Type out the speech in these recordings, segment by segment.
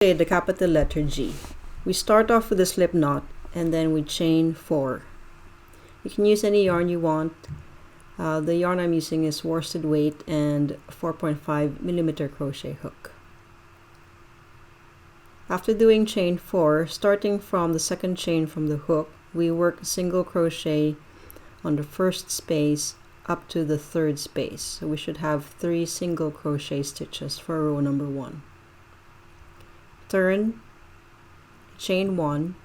The capital letter G. We start off with a slip knot and then we chain 4. You can use any yarn you want. The yarn I'm using is worsted weight and 4.5mm crochet hook. After doing chain 4, starting from the second chain from the hook, we work single crochet on the first space up to the third space. So we should have 3 single crochet stitches for row number 1. Turn, chain 1,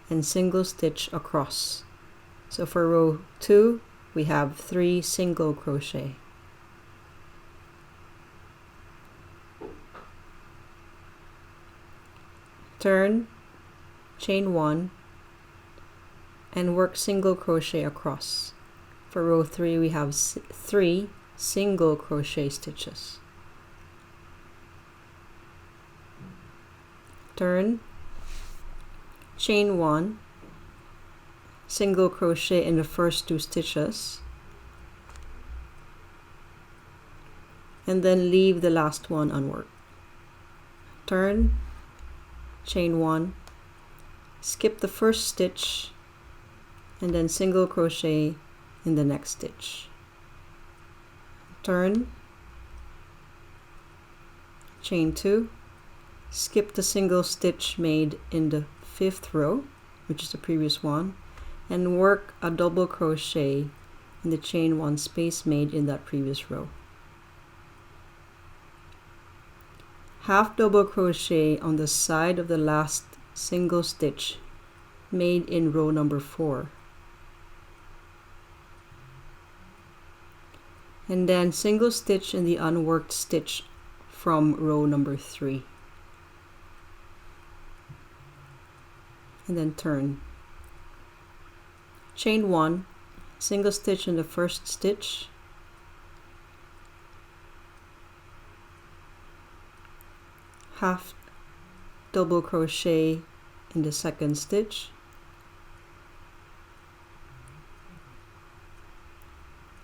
and single stitch across. So for row 2, we have 3 single crochet. Turn, chain 1, and work single crochet across. For row 3, we have 3 single crochet stitches. Turn, chain 1, single crochet in the first 2 stitches, and then leave the last one unworked. Turn, chain 1, skip the first stitch, and then single crochet in the next stitch. Turn, chain 2, skip the single stitch made in the 5th row, which is the previous one, and work a double crochet in the chain 1 space made in that previous row. Half double crochet on the side of the last single stitch made in row number 4. And then single stitch in the unworked stitch from row number 3. And then turn. Chain 1, single stitch in the first stitch, half double crochet in the second stitch,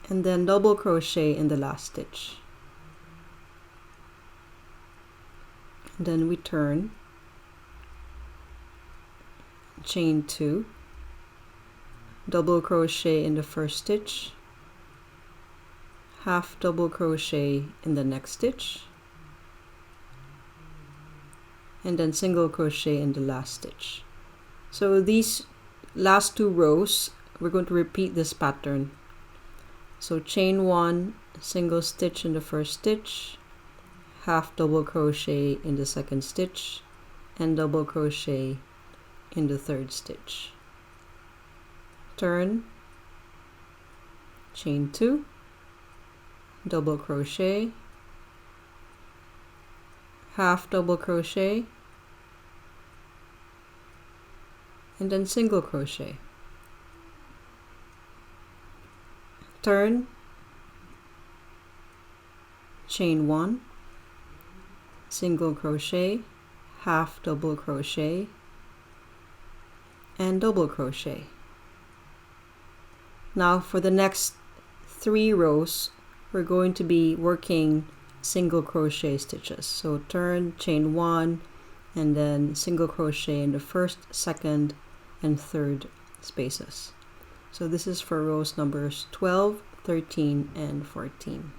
and then double crochet in the last stitch. And then we turn, chain 2, double crochet in the first stitch, half double crochet in the next stitch, and then single crochet in the last stitch. So these last 2 rows, we're going to repeat this pattern. So chain 1, single stitch in the first stitch, half double crochet in the second stitch, and double crochet in the third stitch. Turn, chain 2, double crochet, half double crochet, and then single crochet. Turn, chain 1, single crochet, half double crochet, and double crochet. Now for the next 3 rows, we're going to be working single crochet stitches. So turn, chain 1, and then single crochet in the first, second, and third spaces. So this is for rows numbers 12, 13, and 14.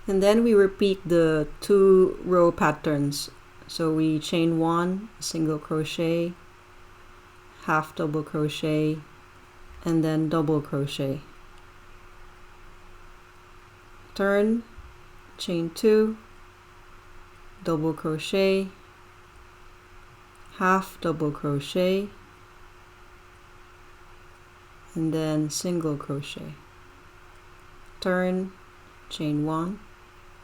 And then we repeat the 2 row patterns. So we chain 1, single crochet, half double crochet, and then double crochet. Turn, chain 2, double crochet, half double crochet, and then single crochet. Turn, chain 1,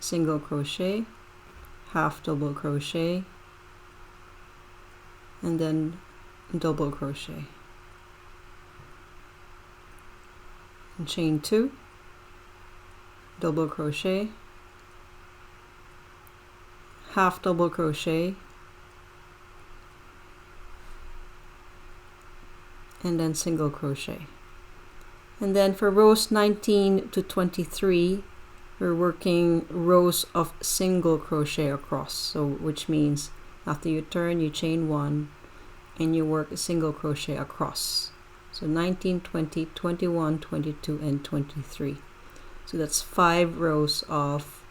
single crochet, half double crochet, and then double crochet. And chain 2, double crochet, half double crochet, and then single crochet. And then for rows 19 to 23, we're working rows of single crochet across, so which means after you turn, you chain 1 and you work a single crochet across. So 19, 20, 21, 22, and 23. So that's 5 rows of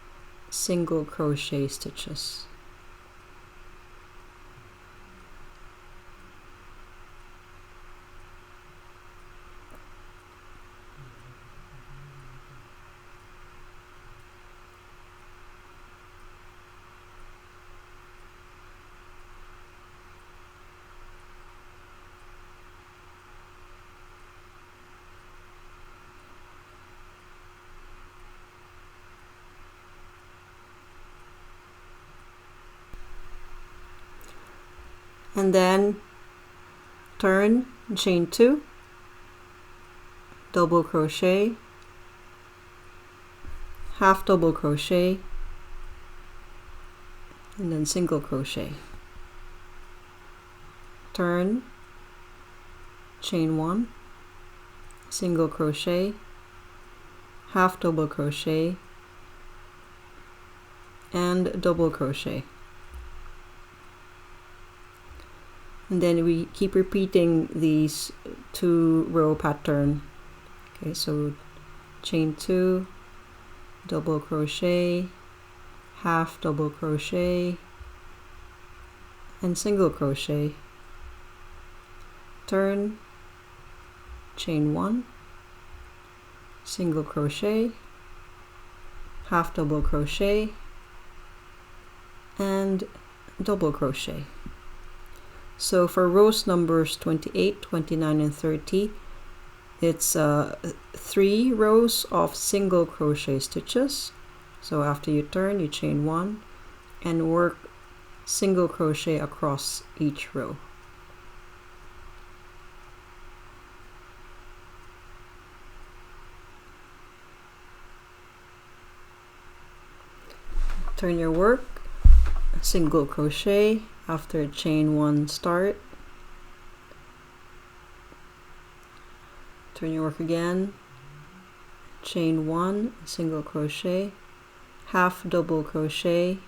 single crochet stitches. And then turn and chain 2, double crochet, half double crochet, and then single crochet. Turn, chain 1, single crochet, half double crochet, and double crochet. And then we keep repeating these 2-row pattern. Okay, so chain 2, double crochet, half double crochet, and single crochet. Turn, chain 1, single crochet, half double crochet, and double crochet. So for rows numbers 28, 29, and 30, it's 3 rows of single crochet stitches. So after you turn, you chain 1 and work single crochet across each row. Turn your work, single crochet after chain 1 start. Turn your work again, chain 1, single crochet, half double crochet,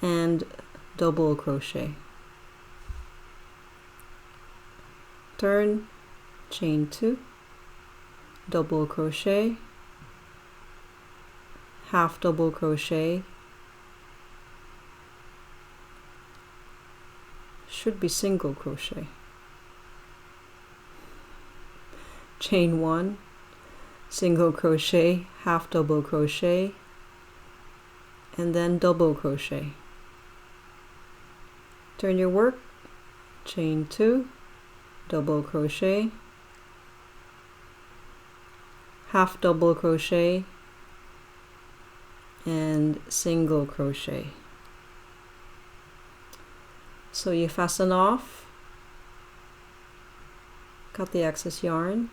and double crochet. Turn, chain 2, double crochet, half double crochet, should be single crochet, chain 1, single crochet, half double crochet, and then double crochet. Turn your work, chain 2, double crochet, half double crochet, and single crochet. So you fasten off, cut the excess yarn,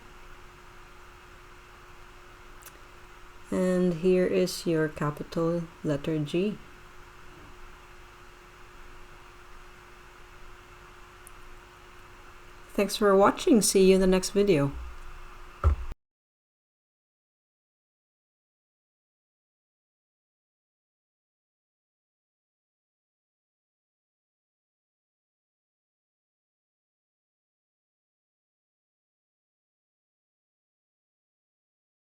and here is your capital letter G. Thanks for watching. See you in the next video.